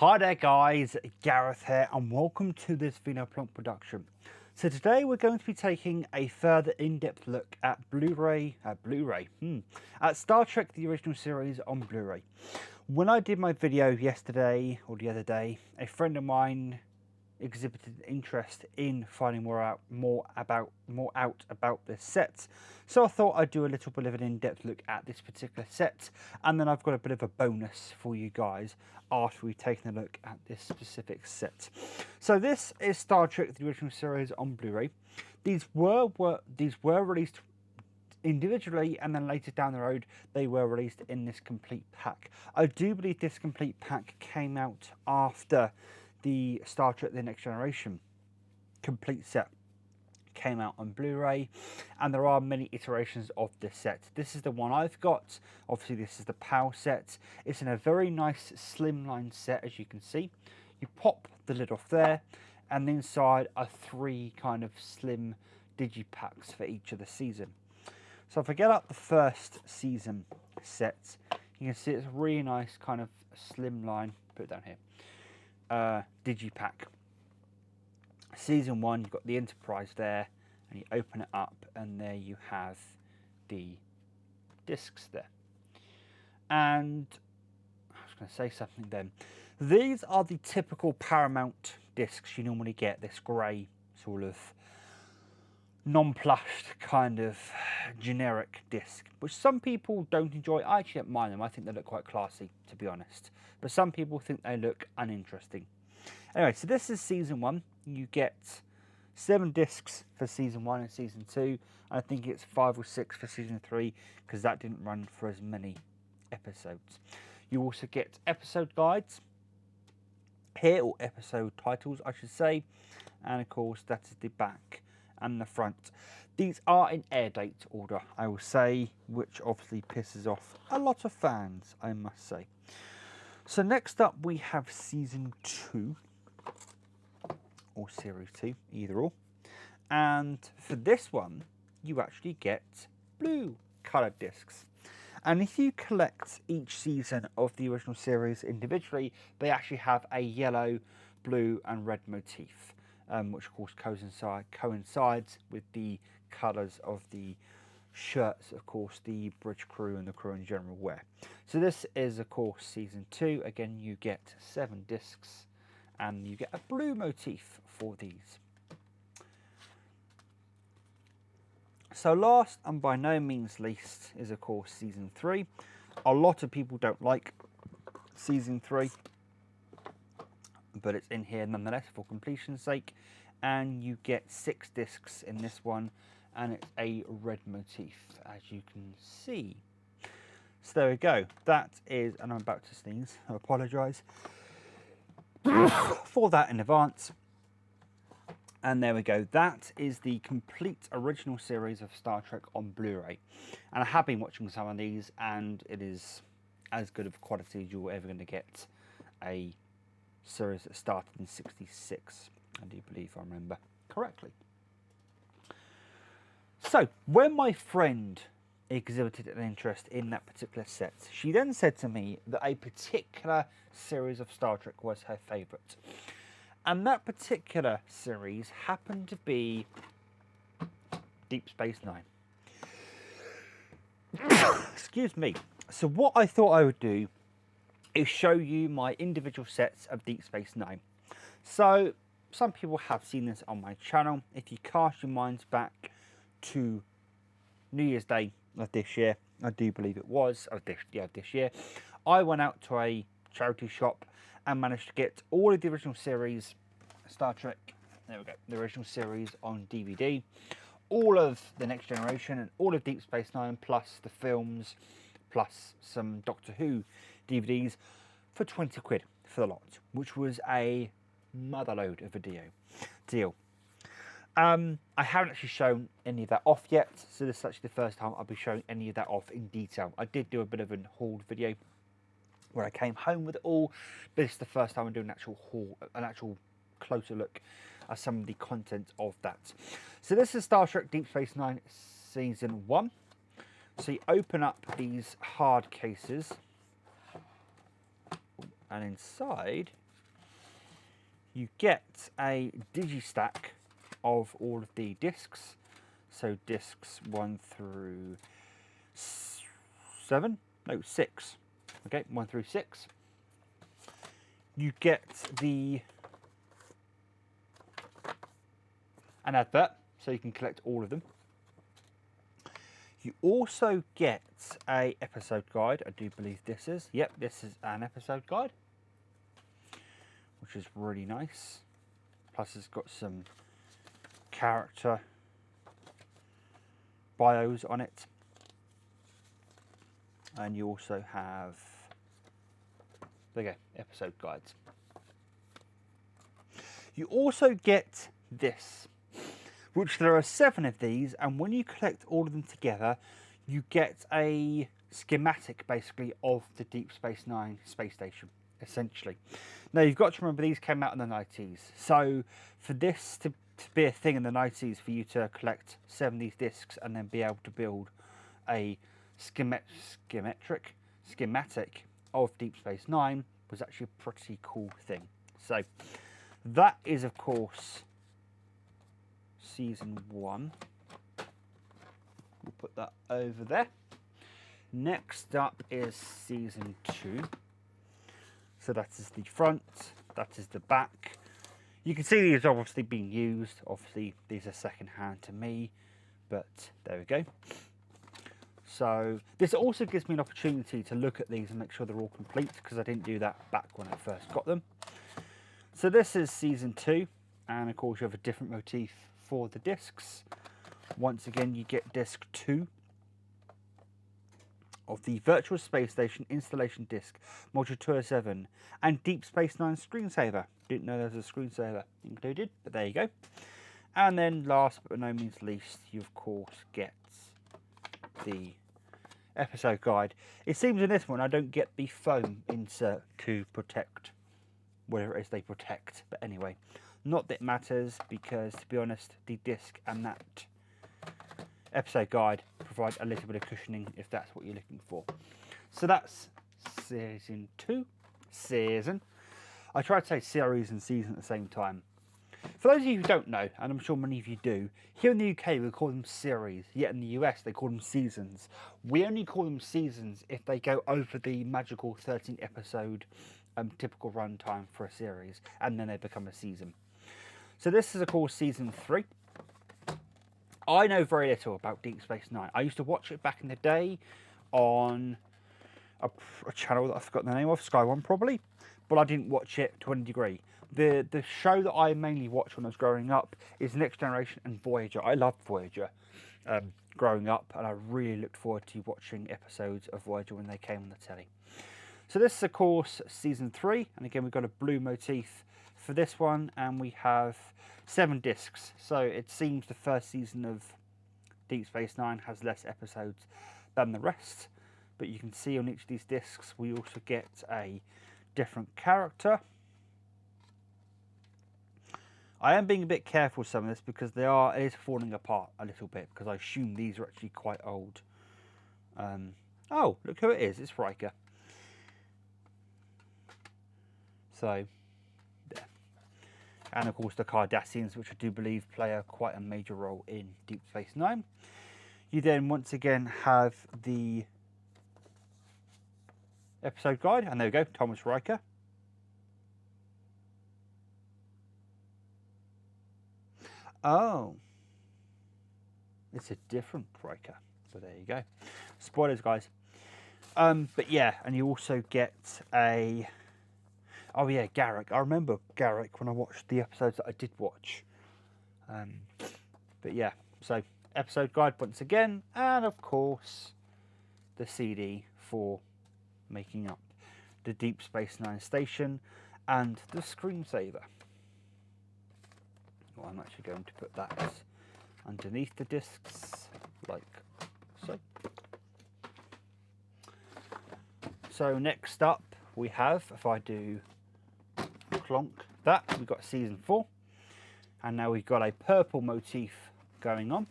Hi there guys, Gareth here and welcome to this Vino Plonk production. So today we're going to be taking a further in-depth look at at Star Trek the original series on Blu-ray. When I did my video yesterday or the other day, a friend of mine exhibited interest in finding more out about this set. So I thought I'd do a little bit of an in-depth look at this particular set, and then I've got a bit of a bonus for you guys after we've taken a look at this specific set. So this is Star Trek the original series on Blu-ray. These were released individually, and then later down the road they were released in this complete pack. I do believe this complete pack came out after the Star Trek The Next Generation complete set came out on Blu-ray, and there are many iterations of this set. This is the one I've got. Obviously this is the PAL set. It's in a very nice slimline set, as you can see. You pop the lid off there, and inside are three kind of slim digipacks for each of the season. So if I get up the first season set, you can see it's a really nice kind of slimline. Put it down here. Digipack. Season 1, you've got the Enterprise there, and you open it up, and there you have the discs there. And I was going to say something then. These are the typical Paramount discs you normally get, this grey sort of non-plushed kind of generic disc, which some people don't enjoy. I actually don't mind them. I think they look quite classy, to be honest, but some people think they look uninteresting. Anyway, so this is season 1. You get 7 discs for season 1 and season 2. I think it's 5 or 6 for season 3, because that didn't run for as many episodes. You also get episode guides here, or episode titles I should say, and of course that is the back and the front. These are in air date order, I will say, which obviously pisses off a lot of fans, I must say. So next up we have season 2, or series 2, either or. And for this one, you actually get blue coloured discs. And if you collect each season of the original series individually, they actually have a yellow, blue and red motif, which of course coincides with the colours of the shirts, of course, the bridge crew and the crew in general wear. So this is, of course, season 2. Again, you get 7 discs, and you get a blue motif for these. So last and by no means least is, of course, season 3. A lot of people don't like season 3, but it's in here nonetheless for completion's sake. And you get 6 discs in this one, and it's a red motif, as you can see. So there we go. That is, and I'm about to sneeze, I apologise for that in advance. And there we go. That is the complete original series of Star Trek on Blu-ray. And I have been watching some of these, and it is as good of quality as you're ever going to get a series that started in '66. I do believe I remember correctly. So, when my friend exhibited an interest in that particular set, she then said to me that a particular series of Star Trek was her favourite. And that particular series happened to be Deep Space Nine. Excuse me. So what I thought I would do is show you my individual sets of Deep Space Nine. So some people have seen this on my channel. If you cast your minds back to New Year's Day of this year, I do believe it was, this year, I went out to a charity shop and managed to get all of the original series Star Trek, there we go, the original series on DVD, all of the Next Generation and all of Deep Space Nine, plus the films, plus some Doctor Who DVDs for 20 quid for the lot, which was a motherload of a deal. I haven't actually shown any of that off yet, so this is actually the first time I'll be showing any of that off in detail. I did do a bit of an haul video where I came home with it all, but this is the first time I'm doing an actual haul, an actual closer look at some of the content of that. So this is Star Trek Deep Space Nine Season 1. So you open up these hard cases, and inside you get a digistack of all of the discs. So discs 1 through 7, no 6. Okay, 1 through 6. You get an advert, so you can collect all of them. You also get a episode guide. I do believe this is. Yep, this is an episode guide, which is really nice. Plus it's got some character bios on it. And you also have, there you go, episode guides. You also get this, which there are 7 of these, and when you collect all of them together, you get a schematic, basically, of the Deep Space Nine space station, essentially. Now, you've got to remember, these came out in the 90s, so for this to be a thing in the 90s, for you to collect 7 of these discs and then be able to build a schematic of Deep Space Nine was actually a pretty cool thing. So, that is, of course, Season 1. We'll put that over there. Next up is Season 2. So that is the front, that is the back. You can see these are obviously being used. Obviously, these are second hand to me, but there we go. So this also gives me an opportunity to look at these and make sure they're all complete, because I didn't do that back when I first got them. So this is Season 2, and of course you have a different motif for the discs. Once again, you get disc 2 of the Virtual Space Station Installation Disc, Module 207, and Deep Space Nine Screensaver. Didn't know there was a screensaver included, but there you go. And then last but by no means least, you of course get the episode guide. It seems in this one I don't get the foam insert to protect whatever it is they protect, but anyway, not that it matters, because to be honest, the disc and that episode guide provide a little bit of cushioning if that's what you're looking for. So that's Season 2. Season. I try to say series and season at the same time. For those of you who don't know, and I'm sure many of you do, here in the UK we call them series, yet in the US they call them seasons. We only call them seasons if they go over the magical 13 episode typical run time for a series, and then they become a season. So this is of course Season 3. I know very little about Deep Space Nine. I used to watch it back in the day on a channel that I've forgotten the name of, Sky One probably, but I didn't watch it to any degree. The show that I mainly watched when I was growing up is Next Generation and Voyager. I loved Voyager growing up, and I really looked forward to watching episodes of Voyager when they came on the telly. So this is of course Season 3, and again we've got a blue motif for this one, and we have 7 discs. So it seems the first season of Deep Space Nine has less episodes than the rest, but you can see on each of these discs we also get a different character. I am being a bit careful with some of this because it is falling apart a little bit, because I assume these are actually quite old. Oh, look who it is, it's Riker. So, there. And of course the Cardassians, which I do believe play quite a major role in Deep Space Nine. You then once again have the episode guide, and there we go, Thomas Riker. Oh, it's a different Riker. So there you go. Spoilers, guys. But yeah, and you also get a... Oh yeah, Garrick. I remember Garrick when I watched the episodes that I did watch. But yeah, so episode guide once again, and of course the CD for making up the Deep Space Nine station and the screensaver. Well, I'm actually going to put that underneath the discs, like so. So next up we have, if I do clonk that, we've got Season 4, and now we've got a purple motif going on.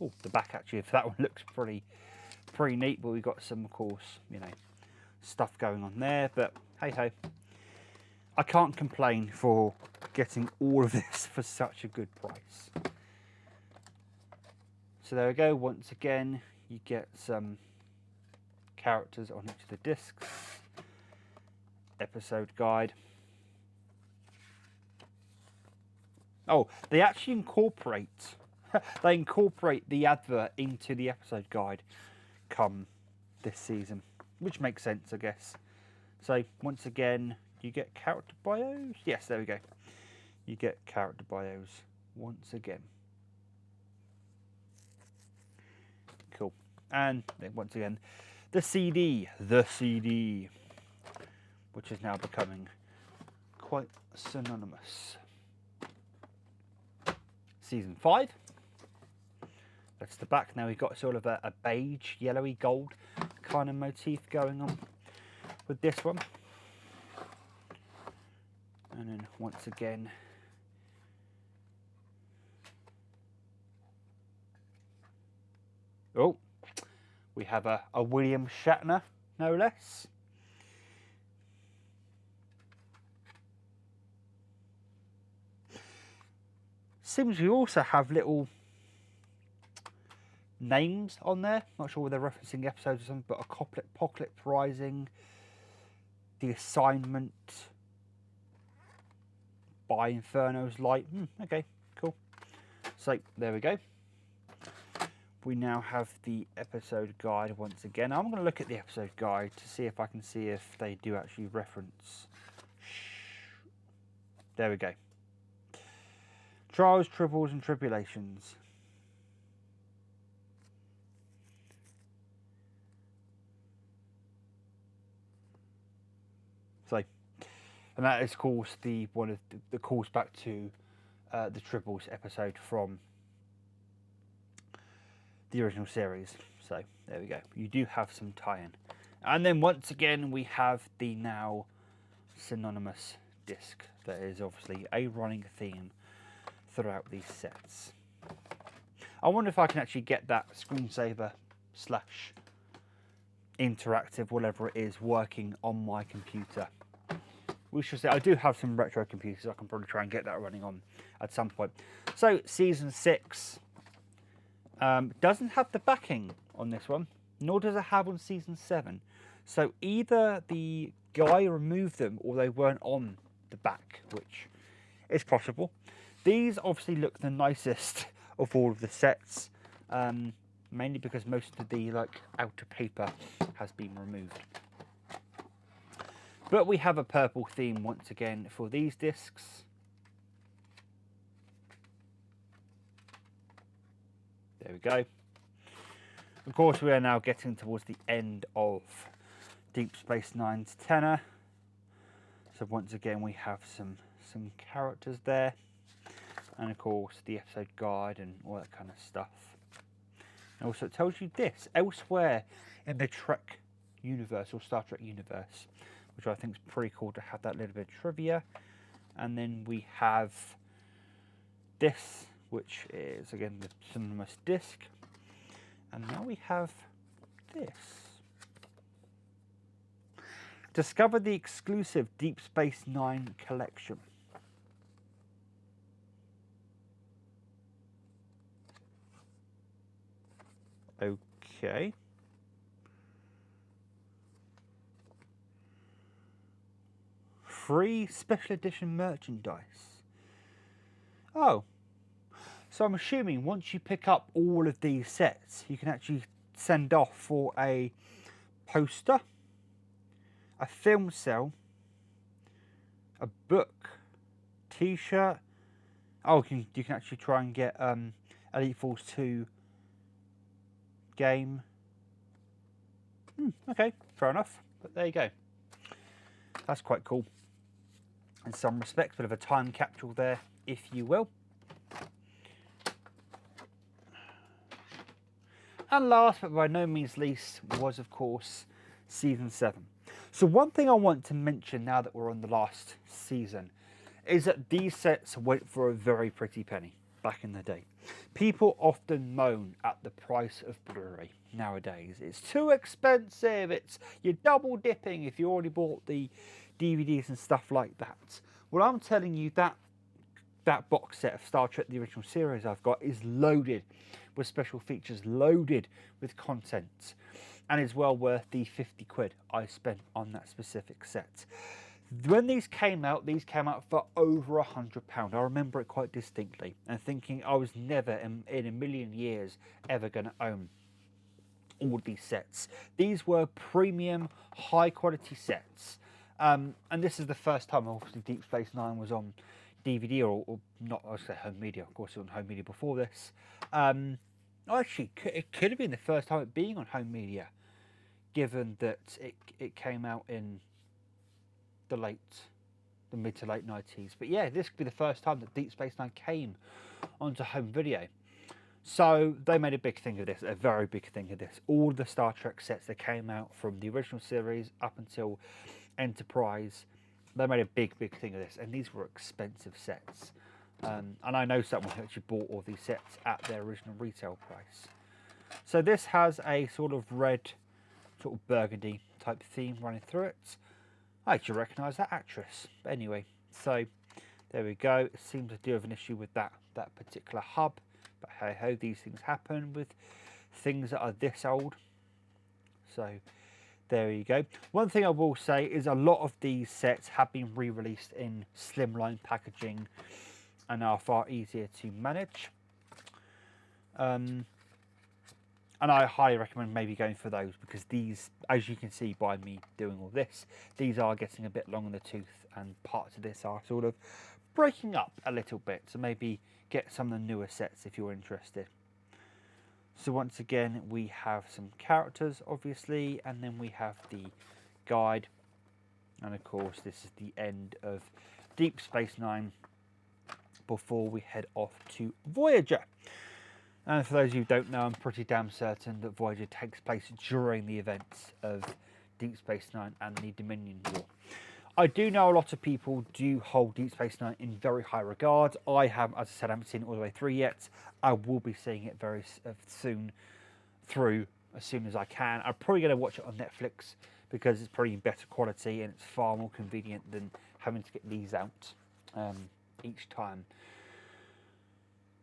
Oh, the back actually for that one looks pretty neat, but we've got some, of course, you know, stuff going on there, but hey ho. I can't complain for getting all of this for such a good price. So there we go. Once again, you get some characters on each of the discs. Episode guide. Oh, they actually incorporate the advert into the episode guide come this season, which makes sense, I guess. So once again, you get character bios. Yes, there we go. You get character bios once again. Cool. And then once again, the CD, which is now becoming quite synonymous. Season 5. That's the back. Now we've got sort of a beige, yellowy gold kind of motif going on with this one. And then once again, oh, we have a William Shatner, no less. Seems we also have little names on there. Not sure whether they're referencing episodes or something, but Apocalypse Rising, The Assignment, By Inferno's Light. Okay, cool. So there we go. We now have the episode guide once again. I'm going to look at the episode guide to see if I can see if they do actually reference. There we go. Trials, Troubles and Tribulations. So, and that is, of course, one of the calls back to the Tribbles episode from the original series. So there we go. You do have some tie-in. And then once again, we have the now synonymous disc. That is obviously a running theme throughout these sets. I wonder if I can actually get that screensaver / interactive, whatever it is, working on my computer. We shall see. I do have some retro computers. I can probably try and get that running on at some point. So season 6 doesn't have the backing on this one, nor does it have on season 7. So either the guy removed them or they weren't on the back, which is possible. These obviously look the nicest of all of the sets, mainly because most of the outer paper has been removed. But we have a purple theme once again for these discs. There we go. Of course, we are now getting towards the end of Deep Space Nine's tenor. So once again, we have some characters there. And of course, the episode guide and all that kind of stuff. And also, it tells you this elsewhere in the Trek universe or Star Trek universe, which I think is pretty cool to have that little bit of trivia. And then we have this, which is again the synonymous disc. And now we have this. Discover the exclusive Deep Space Nine collection. Okay. Free special edition merchandise. Oh. So I'm assuming once you pick up all of these sets, you can actually send off for a poster, a film cell, a book, t-shirt. Oh, you can actually try and get Elite Force 2 game. Okay, fair enough. But there you go. That's quite cool. In some respects, bit of a time capsule there, if you will. And last, but by no means least, was of course season 7. So one thing I want to mention now that we're on the last season is that these sets went for a very pretty penny. back in the day. People often moan at the price of Blu-ray nowadays. It's too expensive. You're double dipping if you already bought the DVDs and stuff like that. Well, I'm telling you that box set of Star Trek the original series I've got is loaded with special features, loaded with content, and is well worth the 50 quid I spent on that specific set. When these came out for over £100. I remember it quite distinctly, and thinking I was never in a million years ever going to own all these sets. These were premium, high quality sets, and this is the first time obviously Deep Space Nine was on DVD, or not, I say home media, of course it was on home media before this. Actually, it could have been the first time it being on home media, given that it came out in the mid to late 90s. But yeah, this could be the first time that Deep Space Nine came onto home video. So they made a big thing of this, a very big thing of this. All the Star Trek sets that came out from the original series up until Enterprise, they made a big thing of this, and these were expensive sets. And I know someone who actually bought all these sets at their original retail price. So this has a sort of red, sort of burgundy type theme running through it. I actually recognise that actress. But anyway, so there we go. It seems to do have an issue with that particular hub. But hey ho, these things happen with things that are this old. So there you go. One thing I will say is a lot of these sets have been re-released in slimline packaging and are far easier to manage. And I highly recommend maybe going for those, because these, as you can see by me doing all this, these are getting a bit long in the tooth, and parts of this are sort of breaking up a little bit. So maybe get some of the newer sets if you're interested. So once again, we have some characters, obviously, and then we have the guide. And of course, this is the end of Deep Space Nine before we head off to Voyager. And for those of you who don't know, I'm pretty damn certain that Voyager takes place during the events of Deep Space Nine and the Dominion War. I do know a lot of people do hold Deep Space Nine in very high regard. I have, as I said, I haven't seen it all the way through yet. I will be seeing it very soon through, as soon as I can. I'm probably going to watch it on Netflix, because it's probably in better quality and it's far more convenient than having to get these out each time.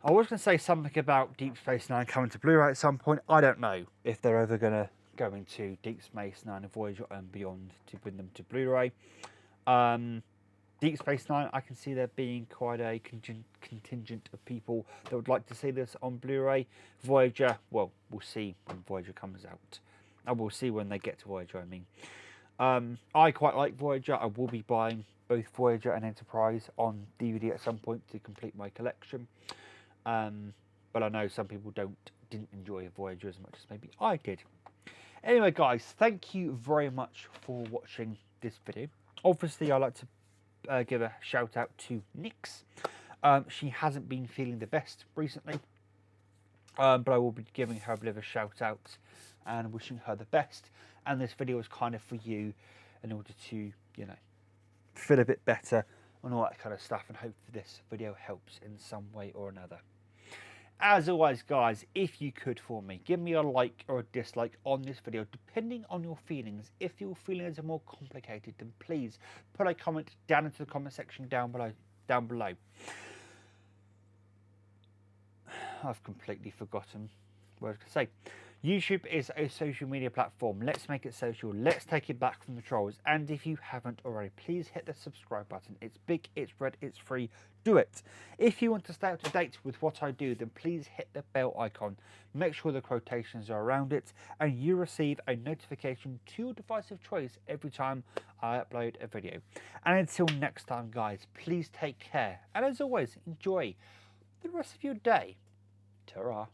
I was going to say something about Deep Space Nine coming to Blu-ray at some point. I don't know if they're ever going to go into Deep Space Nine and Voyager and beyond to bring them to Blu-ray. Deep Space Nine, I can see there being quite a contingent of people that would like to see this on Blu-ray. Voyager, well, we'll see when Voyager comes out. And we'll see when they get to Voyager, I mean. I quite like Voyager. I will be buying both Voyager and Enterprise on DVD at some point to complete my collection. But I know some people didn't enjoy Voyager as much as maybe I did. Anyway, guys, thank you very much for watching this video. Obviously, I'd like to give a shout out to Nix. She hasn't been feeling the best recently, but I will be giving her a bit of a shout out and wishing her the best. And this video is kind of for you, in order to, you know, feel a bit better and all that kind of stuff, and hopefully this video helps in some way or another. As always, guys, if you could for me, give me a like or a dislike on this video, depending on your feelings. If your feelings are more complicated, then please put a comment down into the comment section down below. I've completely forgotten what I was going to say. YouTube is a social media platform. Let's make it social. Let's take it back from the trolls. And if you haven't already, please hit the subscribe button. It's big, it's red, it's free. Do it. If you want to stay up to date with what I do, then please hit the bell icon. Make sure the quotations are around it, and you receive a notification to your device of choice every time I upload a video. And until next time, guys, please take care. And as always, enjoy the rest of your day. Ta-ra.